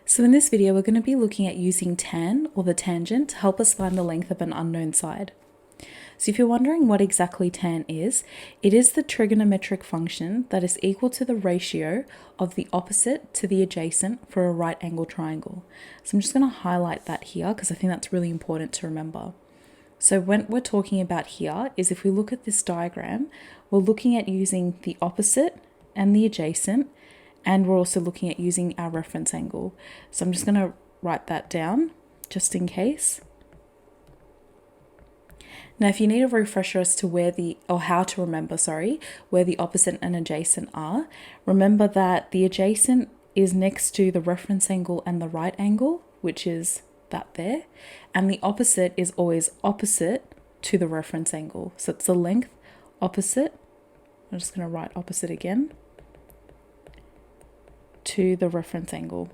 So in this video, we're going to be looking at using tan or the tangent to help us find the length of an unknown side. So if you're wondering what exactly tan is, it is the trigonometric function that is equal to the ratio of the opposite to the adjacent for a right angle triangle. So I'm just going to highlight that here because I think that's really important to remember. So what we're talking about here is if we look at this diagram, we're looking at using the opposite and the adjacent, and we're also looking at using our reference angle. So I'm just going to write that down just in case. Now, if you need a refresher as to where how to remember, where the opposite and adjacent are, remember that the adjacent is next to the reference angle and the right angle, which is that there, and the opposite is always opposite to the reference angle. So it's the length opposite. I'm just going to write opposite again to the reference angle.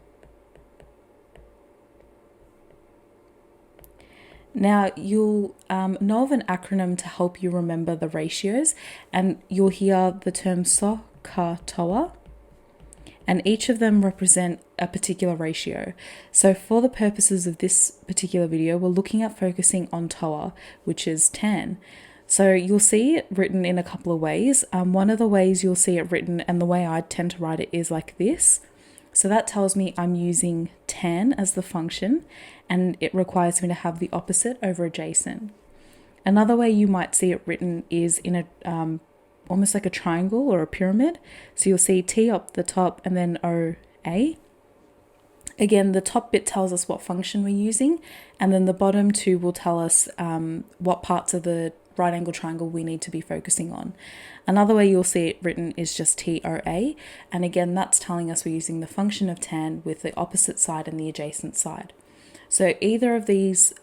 Now you'll know of an acronym to help you remember the ratios, and you'll hear the term SO, CA, TOA, and each of them represent a particular ratio. So for the purposes of this particular video, we're looking at focusing on TOA, which is tan. So you'll see it written in a couple of ways. One of the ways you'll see it written, and the way I tend to write it, is like this. So that tells me I'm using tan as the function, and it requires me to have the opposite over adjacent. Another way you might see it written is in a almost like a triangle or a pyramid. So you'll see T up the top and then OA. Again, the top bit tells us what function we're using, and then the bottom two will tell us what parts of the right angle triangle we need to be focusing on. Another way you'll see it written is just TOA, and again that's telling us we're using the function of tan with the opposite side and the adjacent side. So either of these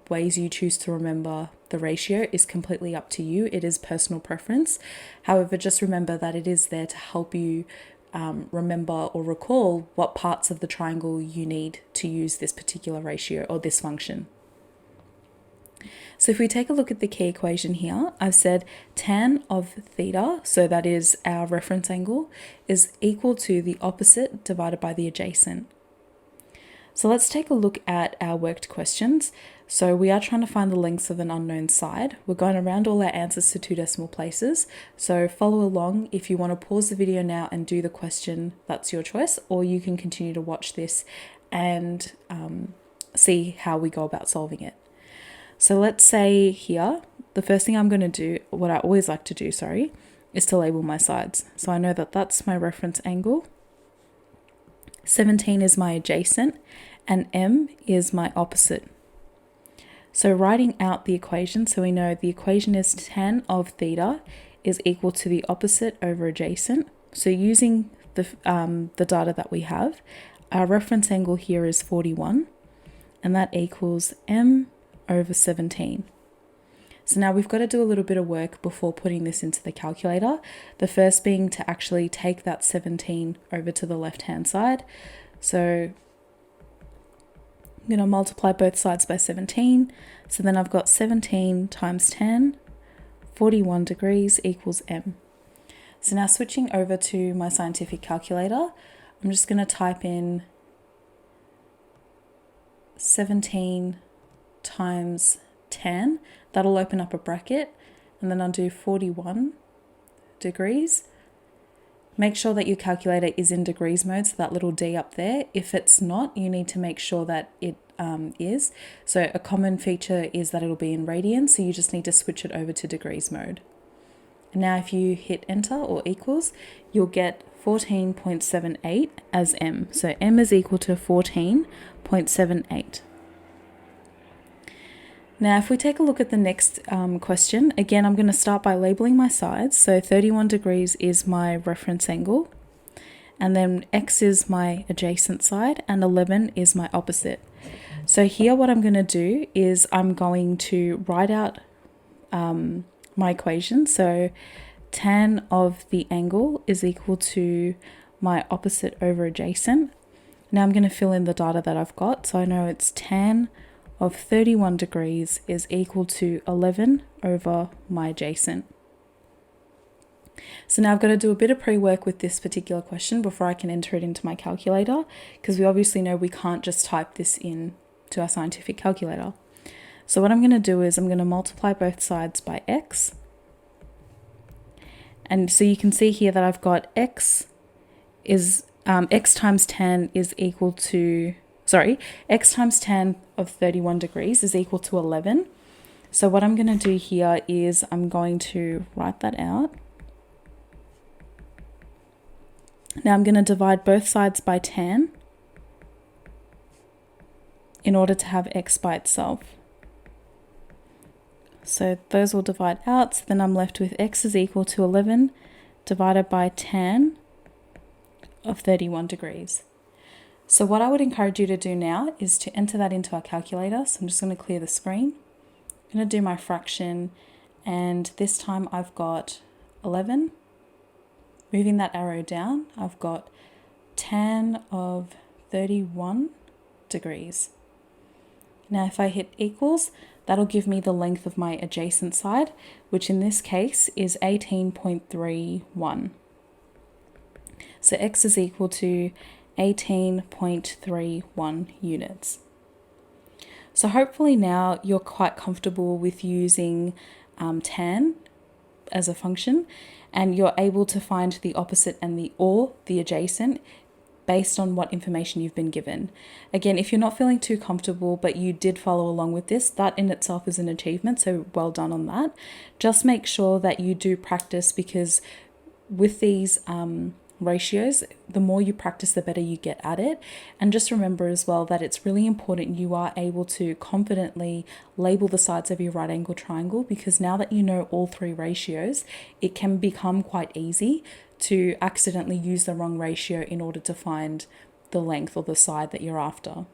ways you choose to remember the ratio is completely up to you. It is personal preference. However, just remember that it is there to help you remember or recall what parts of the triangle you need to use this particular ratio or this function. So if we take a look at the key equation here, I've said tan of theta, so that is our reference angle, is equal to the opposite divided by the adjacent. So let's take a look at our worked questions. So we are trying to find the lengths of an unknown side. We're going around all our answers to 2 decimal places. So follow along. If you want to pause the video now and do the question, that's your choice, or you can continue to watch this and see how we go about solving it. So let's say here, the first thing I'm going to do, what I always like to do, is to label my sides. So I know that that's my reference angle, 17 is my adjacent, and M is my opposite. So writing out the equation, so we know the equation is tan of theta is equal to the opposite over adjacent. So using the data that we have, our reference angle here is 41, and that equals M over 17. So now we've got to do a little bit of work before putting this into the calculator. The first being to actually take that 17 over to the left-hand side. So I'm going to multiply both sides by 17. So then I've got 17 times 10, 41 degrees equals M. So now switching over to my scientific calculator, I'm just going to type in 17 times 10. That'll open up a bracket, and then I'll do 41 degrees. Make sure that your calculator is in degrees mode, so that little D up there. If it's not, you need to make sure that it is. So a common feature is that it'll be in radians, so you just need to switch it over to degrees mode. And now if you hit enter or equals, you'll get 14.78 as M. So M is equal to 14.78. Now, if we take a look at the next question, again, I'm going to start by labeling my sides. So 31 degrees is my reference angle, and then X is my adjacent side, and 11 is my opposite. So here what I'm going to do is I'm going to write out my equation. So tan of the angle is equal to my opposite over adjacent. Now I'm going to fill in the data that I've got. So I know it's tan of 31 degrees is equal to 11 over my adjacent. So now I've got to do a bit of pre-work with this particular question before I can enter it into my calculator, because we obviously know we can't just type this in to our scientific calculator. So what I'm going to do is I'm going to multiply both sides by x. And so you can see here that I've got x times 10 is equal to, x times 10 of 31 degrees is equal to 11. So what I'm going to do here is I'm going to write that out. Now I'm going to divide both sides by 10 in order to have x by itself. So those will divide out, so then I'm left with x is equal to 11 divided by 10 of 31 degrees. So what I would encourage you to do now is to enter that into our calculator. So I'm just going to clear the screen. I'm going to do my fraction, and this time I've got 11. Moving that arrow down, I've got 10 of 31 degrees. Now if I hit equals, that'll give me the length of my adjacent side, which in this case is 18.31. So x is equal to 18.31 units. So hopefully now you're quite comfortable with using tan as a function, and you're able to find the opposite and the adjacent based on what information you've been given. Again, if you're not feeling too comfortable but you did follow along with this, that in itself is an achievement, so well done on that. Just make sure that you do practice, because with these ratios, the more you practice, the better you get at it. And just remember as well that it's really important you are able to confidently label the sides of your right angle triangle, because now that you know all three ratios, it can become quite easy to accidentally use the wrong ratio in order to find the length or the side that you're after.